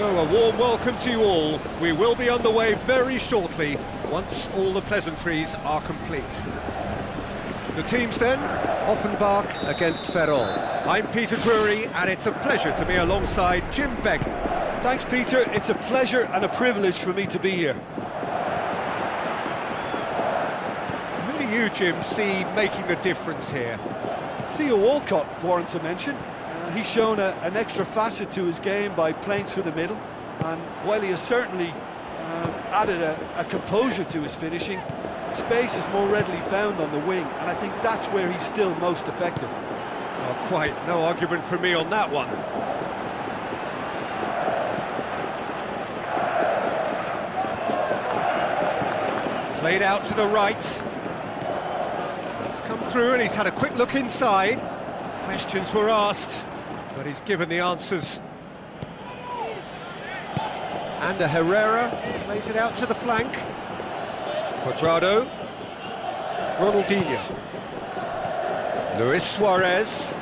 So a warm welcome to you all. We will be underway very shortly, once all the pleasantries are complete. The teams then, Offenbach against Ferrol. I'm Peter Drury, and it's a pleasure to be alongside Jim Begley. Thanks, Peter. It's a pleasure and a privilege for me to be here. Who do you, Jim, see making the difference here? Theo Walcott warrants a mention. He's shown an extra facet to his game by playing through the middle, and while he has certainly added a composure to his finishing, space is more readily found on the wing, and I think that's where he's still most effective. Oh, quite. No argument from me on that one. Played out to the right. He's come through and he's had a quick look inside. Questions were asked, but he's given the answers. And Herrera plays it out to the flank. Cuadrado. Ronaldinho. Luis Suarez.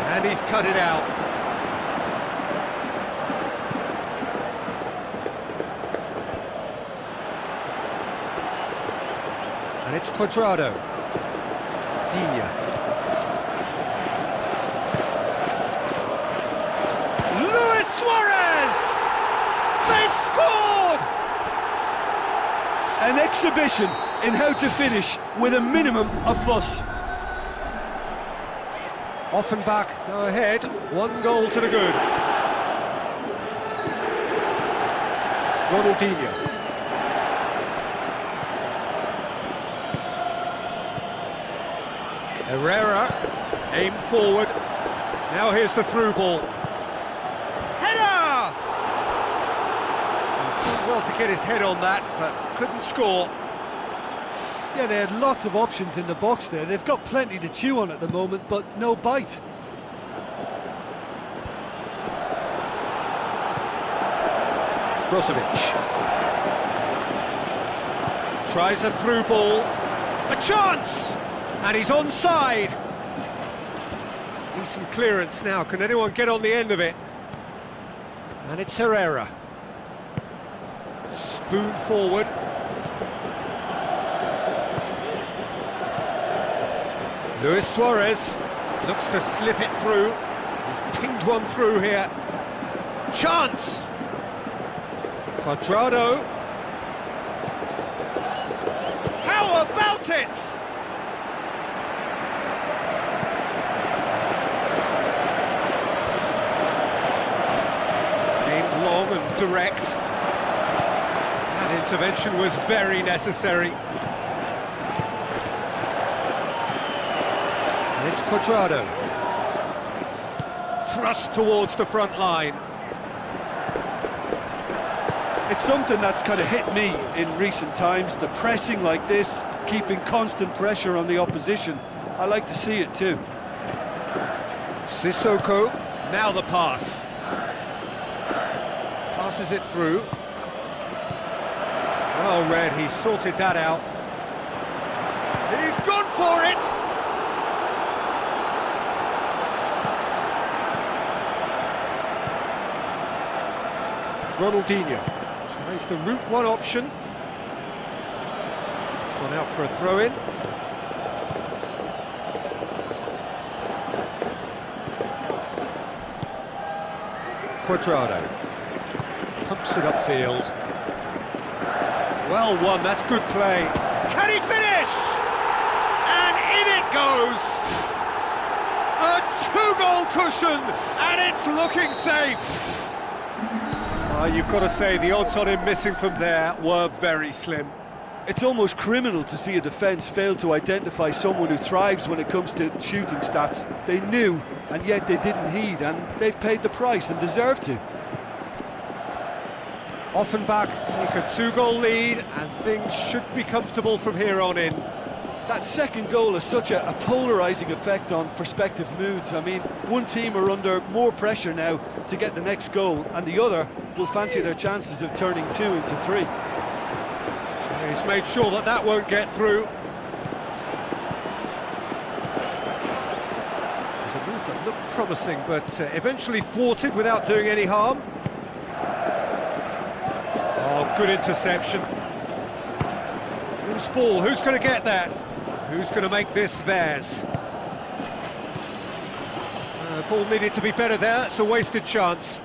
And he's cut it out. And it's Cuadrado. Dinha. Luis Suarez! They've scored! An exhibition in how to finish with a minimum of fuss. Offenbach go ahead, 1 goal to the good. Ronaldinho. Herrera, aim forward. Now here's the through ball. Header! He's done well to get his head on that, but couldn't score. Yeah, they had lots of options in the box there. They've got plenty to chew on at the moment, but no bite. Brozovic. Tries a through ball. A chance! And he's onside. Decent clearance now. Can anyone get on the end of it? And it's Herrera. Spoon forward. Luis Suarez looks to slip it through. He's pinged one through here. Chance! Cuadrado. How about it? Aimed long and direct. That intervention was very necessary. And it's Cuadrado. Thrust towards the front line. It's something that's kind of hit me in recent times, the pressing like this, keeping constant pressure on the opposition. I like to see it too. Sissoko, now the pass. Passes it through. Well read, he sorted that out. He's gone for it! Ronaldinho tries the route one option. It's gone out for a throw-in. Cuadrado pumps it upfield. Well won, that's good play. Can he finish? And in it goes! A 2-goal cushion, and it's looking safe! You've got to say, the odds on him missing from there were very slim. It's almost criminal to see a defence fail to identify someone who thrives when it comes to shooting stats. They knew, and yet they didn't heed, and they've paid the price and deserve to. Offenbach take a 2-goal lead, and things should be comfortable from here on in. That second goal has such a polarising effect on prospective moods. I mean, one team are under more pressure now to get the next goal, and the other will fancy their chances of turning 2 into 3. He's made sure that that won't get through. There's a move that looked promising, but eventually thwarted without doing any harm. Oh, good interception. Loose ball, who's going to get that? Who's going to make this theirs? Ball needed to be better there, it's a wasted chance.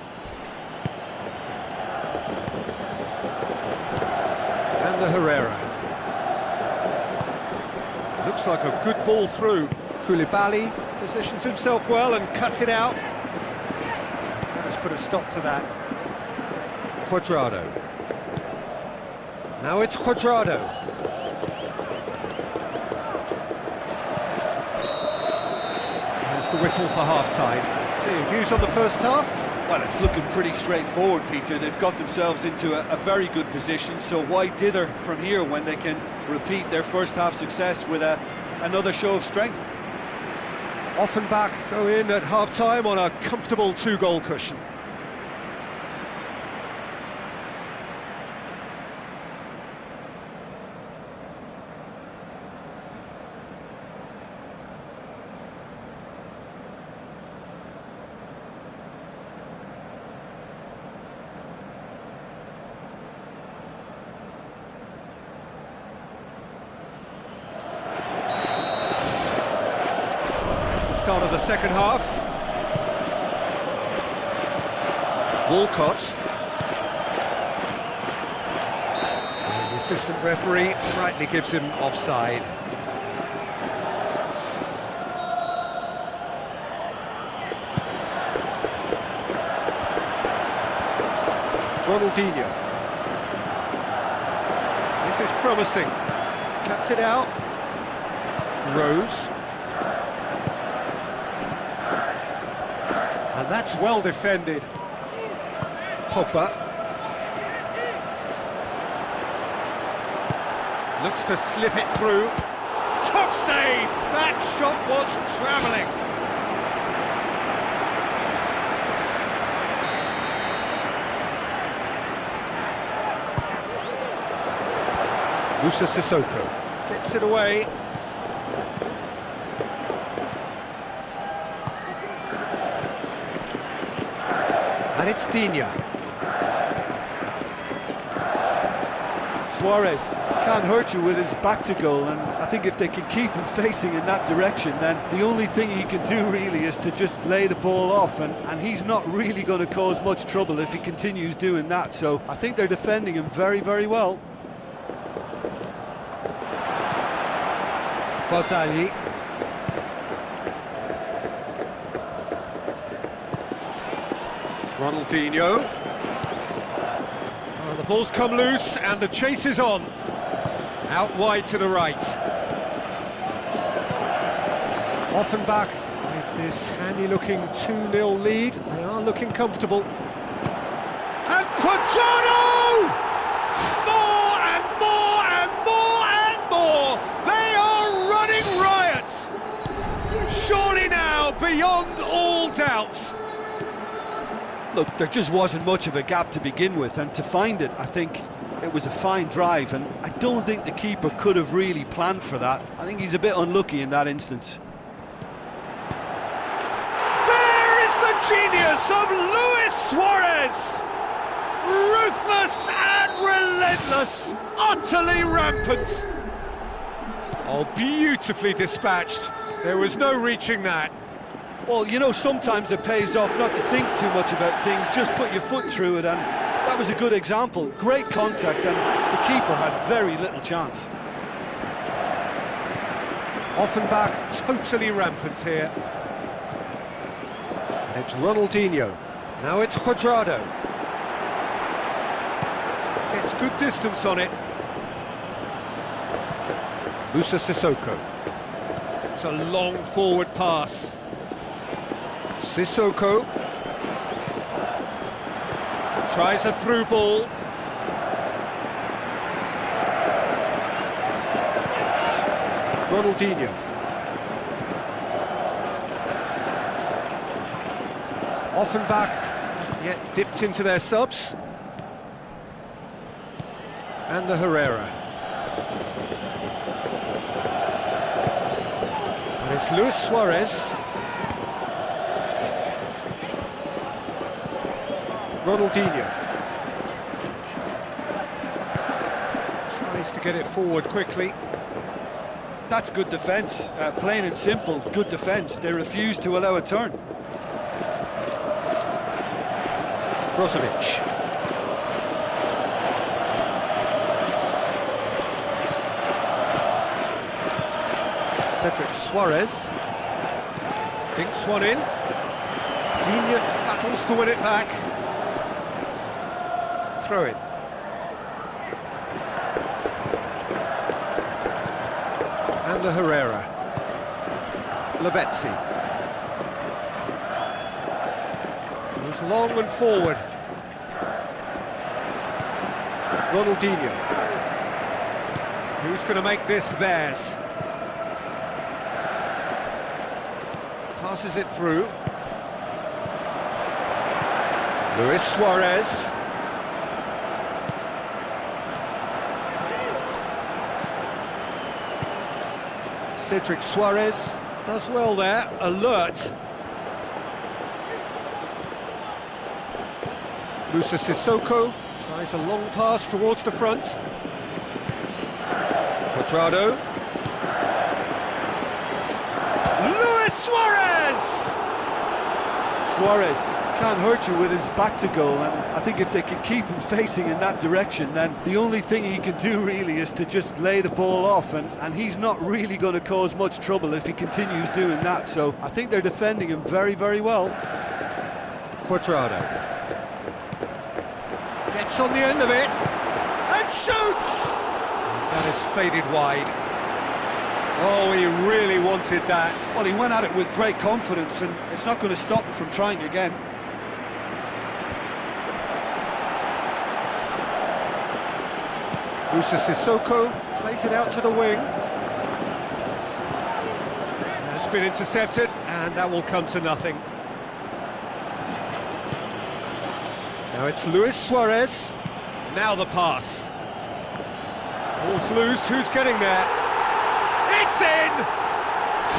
And the Herrera. Looks like a good ball through. Koulibaly positions himself well and cuts it out. That has put a stop to that. Cuadrado. Now it's Cuadrado. There's the whistle for half-time. See, views on the first half? Well, it's looking pretty straightforward, Peter. They've got themselves into a very good position, so why dither from here when they can repeat their first half success with another show of strength? Offenbach go in at half-time on a comfortable 2-goal cushion. Start of the second half. Walcott. And the assistant referee rightly gives him offside. Ronaldinho. This is promising. Cuts it out. Rose. And that's well defended. Pogba. Looks to slip it through. Top save! That shot was travelling. Musa Sissoko gets it away. And it's Digne. Suarez can't hurt you with his back to goal, and I think if they can keep him facing in that direction, then the only thing he can do really is to just lay the ball off, and he's not really going to cause much trouble if he continues doing that, so I think they're defending him very, very well. Barzagli. Ronaldinho. Oh, the ball's come loose and the chase is on. Out wide to the right. Offenbach with this handy-looking 2-0 lead. They are looking comfortable. And Cuadrado! More and more and more and more! They are running riot! Surely now, beyond all doubt. Look, there just wasn't much of a gap to begin with, and to find it, I think it was a fine drive, and I don't think the keeper could have really planned for that. I think he's a bit unlucky in that instance. There is the genius of Luis Suarez! Ruthless and relentless, utterly rampant. Oh, beautifully dispatched. There was no reaching that. Well, you know, sometimes it pays off not to think too much about things, just put your foot through it, and that was a good example. Great contact, and the keeper had very little chance. Offenbach totally rampant here. And it's Ronaldinho. Now it's Cuadrado. Gets good distance on it. Musa Sissoko. It's a long forward pass. Sissoko tries a through ball. Ronaldinho. Offenbach hasn't yet dipped into their subs. And the Herrera. And it's Luis Suarez. Ronaldinho. Tries to get it forward quickly. That's good defence, plain and simple, good defence. They refuse to allow a turn. Brozovic. Cedric Suarez. Dinks one in. Digne battles to win it back. Throw in. And Herrera. Lavezzi. Goes long and forward. Ronaldinho. Who's going to make this theirs? Passes it through. Luis Suarez. Cedric Suarez does well there, alert. Moussa Sissoko tries a long pass towards the front. Cuadrado. Luis Suarez! Suarez can't hurt you with his back to goal, and I think if they can keep him facing in that direction, then the only thing he can do really is to just lay the ball off, and he's not really going to cause much trouble if he continues doing that, so I think they're defending him very, very well. Cuadrado. Gets on the end of it, and shoots! That is faded wide. Oh, he really wanted that. Well, he went at it with great confidence, and it's not going to stop him from trying again. Moussa Sissoko plays it out to the wing. It's been intercepted, and that will come to nothing. Now it's Luis Suarez. Now the pass. Ball's loose, who's getting there? It's in!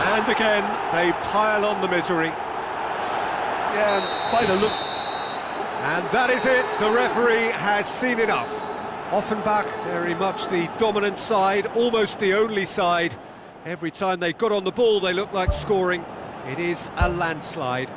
And again, they pile on the misery. Yeah, by the look... And that is it, the referee has seen enough. Offenbach, very much the dominant side, almost the only side. Every time they got on the ball, they looked like scoring. It is a landslide.